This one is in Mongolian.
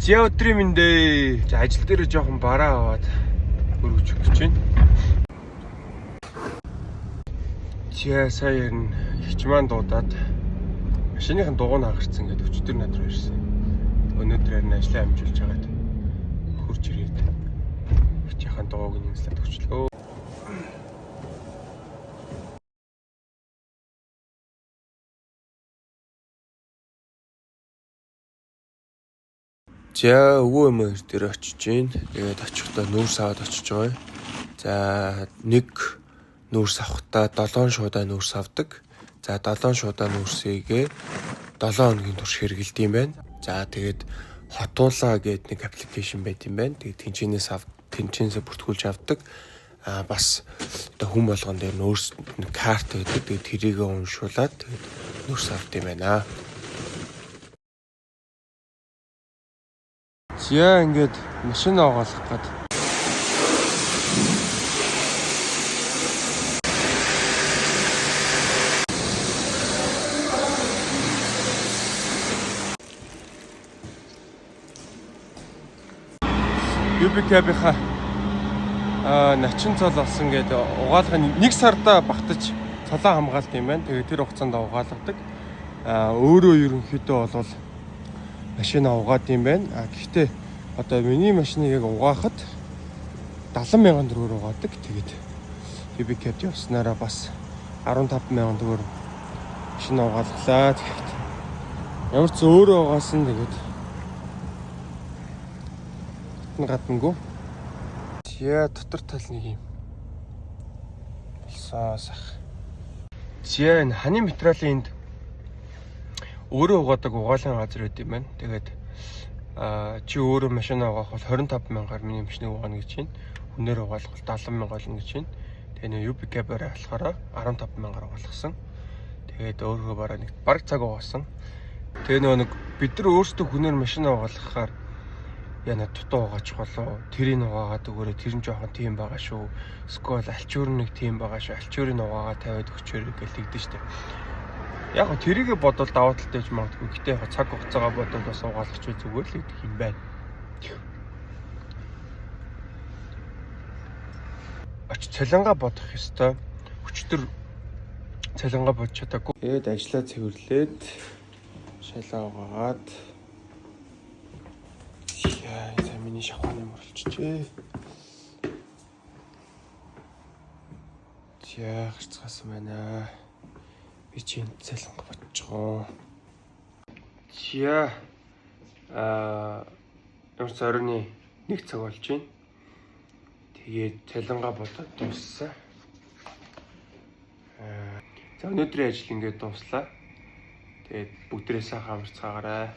За өдрийн мэндэ. За ажил дээр жоохон бараа аваад өргөж өгч байна. За сая энэ ихч маань дуудаад машиныхын дугуй наагаарцсан гэдэг өчтөр надад ирсэн. Өнөөдөр харин ажлаа амжуулж хагаад хурж ирээд ихчийн дугуйг нэмслээд өчлөө. За өвөө юм дээр очиж гин. Тэгээд очихдоо нүүрс аваад очиж байгаа. За нэг нүүрс авахдаа 7 шуудаа нүүрс авдаг. За 7 шуудаа нүүрсийгээ 7 хоногийн турш хэрэгэлдэг юм байна. За тэгээд хотуулаа гэдэг нэг аппликейшн байт юм байна. Тэгээд тэнцэнээсээ бүртгүүлж авдаг. Бас одоо хүн болгон дээр нөөс карт байдаг. Тэгээд тэрийг уншуулад тэгээд нүүрс авд юм байна. За ингээд машин оголох гээд UBCab-ийнхаа начин цол болсон гэдэг угаалгын 1 сарда багтаж цолоо хамгаалт юм байна. Тэгээд тэр хугацаанд угаалгадаг. Өөрөө ерөнхийдөө бол машина угаад юм байна. Гэхдээ одоо миний машиныг яг угаахад 70,000 төгрөгөөр угаадаг. Тэгээд UBCab явснараа бас 15,000 төгрөг машина угаалглаа. Тэгээд ямар ч өөрөө угаасан тэгээд гаднаггүй. За дотор тал нэг юм болсоосах. За энэ ханы материалын энд өөрөө угаадаг угаалгын газар байт юм байна. Тэгээд чи өөрөө машина угаах бол 25,000-аар миний машиныг угаана гэж байна. Хүнээр угаалгал 70,000 болно гэж байна. Тэгээ нэг UBCab-аар болохоор 15,000-аар угаалгасан. Тэгээд өөрөө бараг цаг угаасан. Тэгээ нэг бид нар өөрсдөө хүнээр машина угаалгахаар яна дутуу угаачих болоо. Тэрийг угаагаад өгөөрэй. Тэр нь жоохон тийм байгаа шүү. Скол альчуур нэг тийм байгаа шүү. Альчуурыг угаагаа тавиад өгчөөрэй гэж хэлдэг штеп. Яг го тэрийгэ бодвол даваа талтай гэж магадгүй. Гэтэ яг цаг хугацаагаа бодвол бас угаалгач зүгээр л гэдэг юм байна. Цалингаа бодох ёстой. Өчтөр цалингаа бодож чадаагүй. Тэгээд ажлаа цэвэрлээд шалаа угаагаад за миний шавханы мөрлчжээ. За гарцгаасан байна. Би чинь цалингаа бодчихоо. За ямар ч оройн 1 цаг болж байна. Тэгээд цалингаа бодоод дууссан. За өнөөдрийн ажил ингээд дууслаа. Тэгээд бүгдээрээ сайхан амарцгаагаарай.